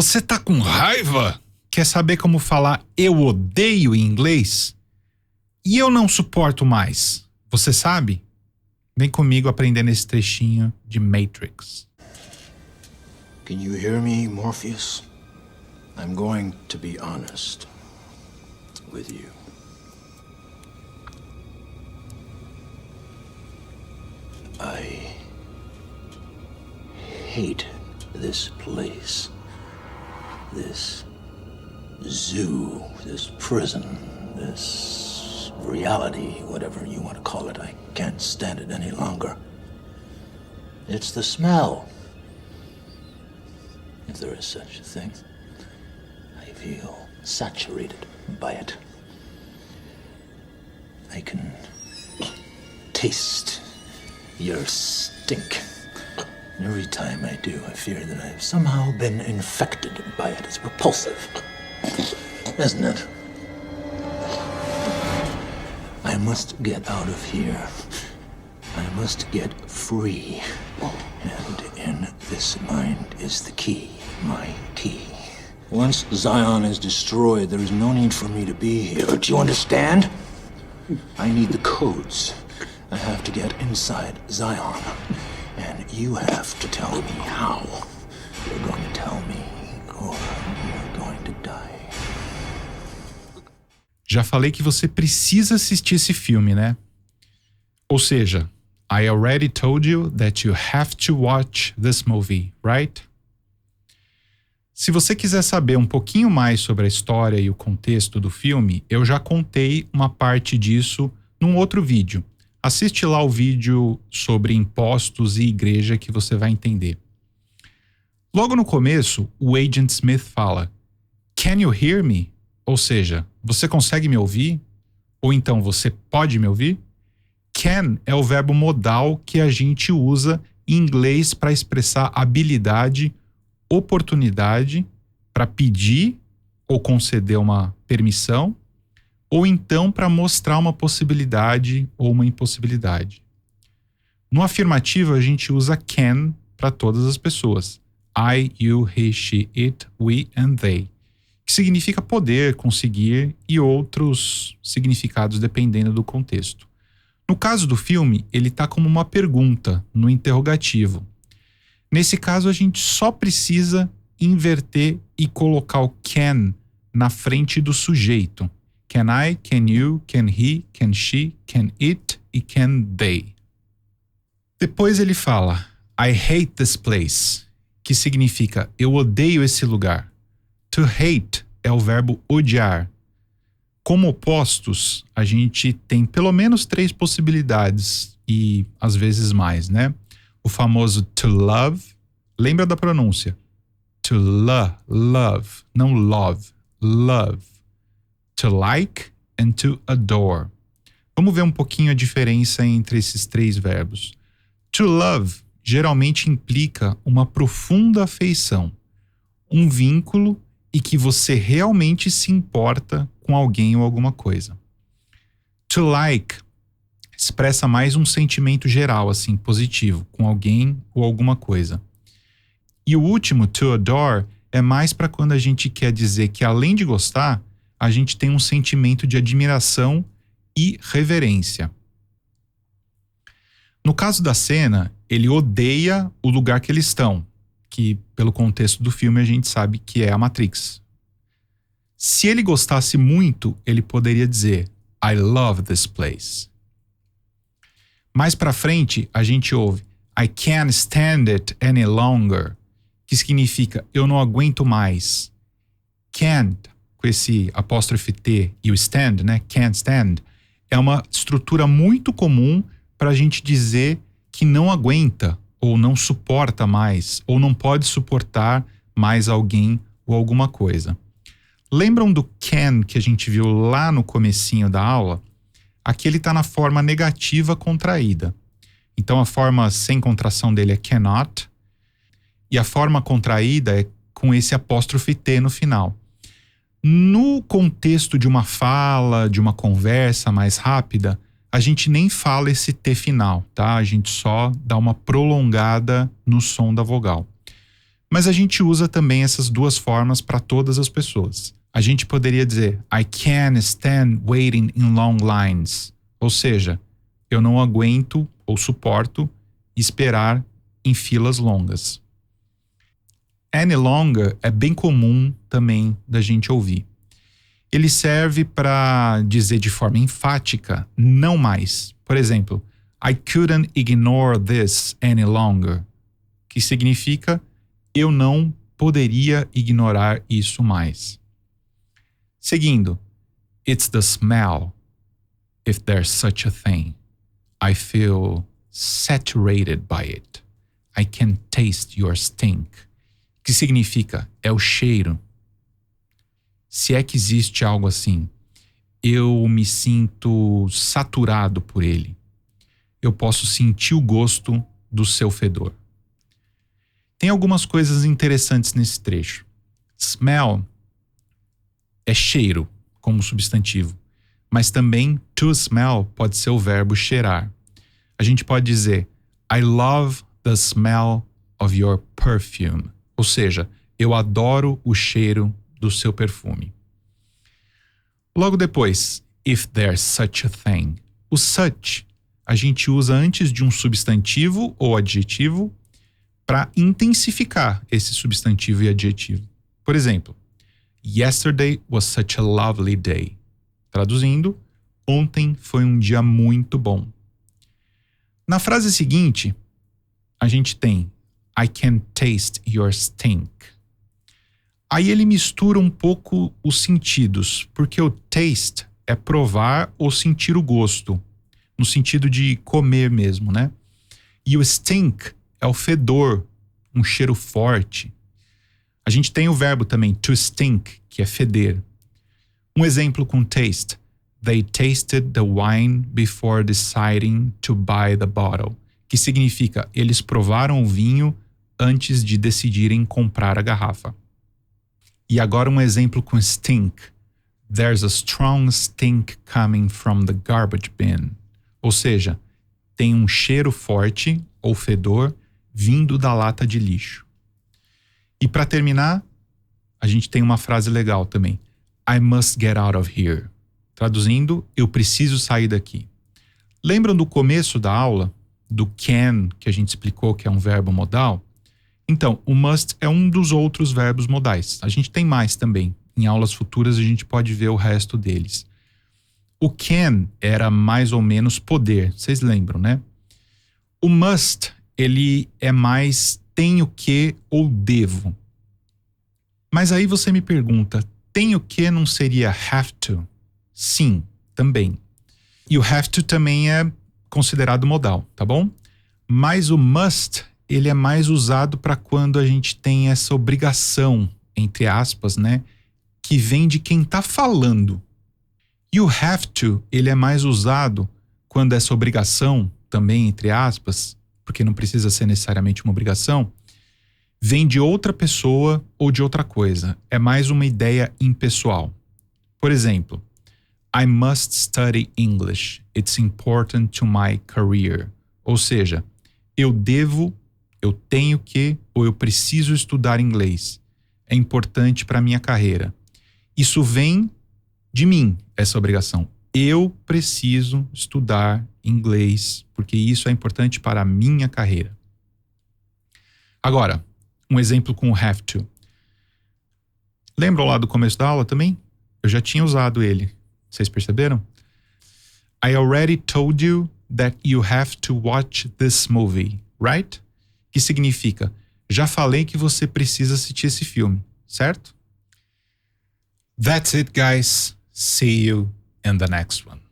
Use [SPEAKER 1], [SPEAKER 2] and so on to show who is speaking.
[SPEAKER 1] Você tá com raiva? Quer saber como falar eu odeio em inglês? E eu não suporto mais. Você sabe? Vem comigo aprender nesse trechinho de Matrix.
[SPEAKER 2] Can you hear me, Morpheus? I'm going to be honest with you. I hate this place. This zoo, this prison, this reality, whatever you want to call it. I can't stand it any longer. It's the smell, if there is such a thing. I feel saturated by it. I can taste your stink. And every time I do, I fear that I've somehow been infected by it. It's repulsive, isn't it? I must get out of here. I must get free. And in this mind is the key, my key. Once Zion is destroyed, there is no need for me to be here. Do you understand? I need the codes. I have to get inside Zion. And you have to tell me how. You're going to tell me, or you're going to die.
[SPEAKER 1] Já falei que você precisa assistir esse filme, né? Ou seja, I already told you that you have to watch this movie, right? Se você quiser saber um pouquinho mais sobre a história e o contexto do filme, eu já contei uma parte disso num outro vídeo. Assiste lá o vídeo sobre impostos e igreja que você vai entender. Logo no começo, o Agent Smith fala: Can you hear me? Ou seja, você consegue me ouvir? Ou então, você pode me ouvir? Can é o verbo modal que a gente usa em inglês para expressar habilidade, oportunidade, para pedir ou conceder uma permissão, ou então para mostrar uma possibilidade ou uma impossibilidade. No afirmativo, a gente usa can para todas as pessoas. I, you, he, she, it, we and they. Que significa poder, conseguir e outros significados dependendo do contexto. No caso do filme, ele está como uma pergunta, no interrogativo. Nesse caso, a gente só precisa inverter e colocar o can na frente do sujeito. Can I, can you, can he, can she, can it e can they. Depois ele fala I hate this place, que significa eu odeio esse lugar. To hate é o verbo odiar. Como opostos, a gente tem pelo menos 3 possibilidades e às vezes mais, né? O famoso to love, lembra da pronúncia? To love, não love, love. To like and to adore. Vamos ver um pouquinho a diferença entre esses 3 verbos. To love geralmente implica uma profunda afeição, um vínculo e que você realmente se importa com alguém ou alguma coisa. To like expressa mais um sentimento geral, assim, positivo, com alguém ou alguma coisa. E o último, to adore, é mais para quando a gente quer dizer que além de gostar, a gente tem um sentimento de admiração e reverência. No caso da cena, ele odeia o lugar que eles estão, que pelo contexto do filme a gente sabe que é a Matrix. Se ele gostasse muito, ele poderia dizer I love this place. Mais pra frente, a gente ouve I can't stand it any longer, que significa eu não aguento mais. Can't, com esse apóstrofe T e o stand, né? Can't stand, é uma estrutura muito comum para a gente dizer que não aguenta, ou não suporta mais, ou não pode suportar mais alguém ou alguma coisa. Lembram do can que a gente viu lá no comecinho da aula? Aqui ele está na forma negativa contraída. Então a forma sem contração dele é cannot, e a forma contraída é com esse apóstrofe T no final. No contexto de uma fala, de uma conversa mais rápida, a gente nem fala esse T final, tá? A gente só dá uma prolongada no som da vogal. Mas a gente usa também essas duas formas para todas as pessoas. A gente poderia dizer I can't stand waiting in long lines. Ou seja, eu não aguento ou suporto esperar em filas longas. Any longer é bem comum também da gente ouvir. Ele serve para dizer de forma enfática não mais. Por exemplo, I couldn't ignore this any longer, que significa eu não poderia ignorar isso mais. Seguindo, it's the smell, if there's such a thing. I feel saturated by it. I can taste your stink. Que significa é o cheiro. Se é que existe algo assim, eu me sinto saturado por ele. Eu posso sentir o gosto do seu fedor. Tem algumas coisas interessantes nesse trecho. Smell é cheiro, como substantivo, mas também to smell pode ser o verbo cheirar. A gente pode dizer I love the smell of your perfume. Ou seja, eu adoro o cheiro do seu perfume. Logo depois, if there's such a thing. O such a gente usa antes de um substantivo ou adjetivo para intensificar esse substantivo e adjetivo. Por exemplo, yesterday was such a lovely day. Traduzindo, ontem foi um dia muito bom. Na frase seguinte, a gente tem I can taste your stink. Aí ele mistura um pouco os sentidos, porque o taste é provar ou sentir o gosto, no sentido de comer mesmo, né? E o stink é o fedor, um cheiro forte. A gente tem o verbo também, to stink, que é feder. Um exemplo com taste. They tasted the wine before deciding to buy the bottle, que significa eles provaram o vinho antes de decidirem comprar a garrafa. E agora um exemplo com stink. There's a strong stink coming from the garbage bin. Ou seja, tem um cheiro forte ou fedor vindo da lata de lixo. E para terminar, a gente tem uma frase legal também. I must get out of here. Traduzindo, eu preciso sair daqui. Lembram do começo da aula, do can, que a gente explicou que é um verbo modal? Então, o must é um dos outros verbos modais. A gente tem mais também. Em aulas futuras a gente pode ver o resto deles. O can era mais ou menos poder, vocês lembram, né? O must, ele é mais tenho que ou devo. Mas aí você me pergunta, tenho que não seria have to? Sim, também. E o have to também é considerado modal, tá bom? Mas o must, ele é mais usado para quando a gente tem essa obrigação, entre aspas, né? Que vem de quem está falando. E o have to, ele é mais usado quando essa obrigação, também entre aspas, porque não precisa ser necessariamente uma obrigação, vem de outra pessoa ou de outra coisa. É mais uma ideia impessoal. Por exemplo, I must study English. It's important to my career. Ou seja, eu devo, eu tenho que ou eu preciso estudar inglês. É importante para a minha carreira. Isso vem de mim, essa obrigação. Eu preciso estudar inglês porque isso é importante para a minha carreira. Agora, um exemplo com o have to. Lembram lá do começo da aula também? Eu já tinha usado ele. Vocês perceberam? I already told you that you have to watch this movie, right? Que significa, já falei que você precisa assistir esse filme, certo? That's it, guys. See you in the next one.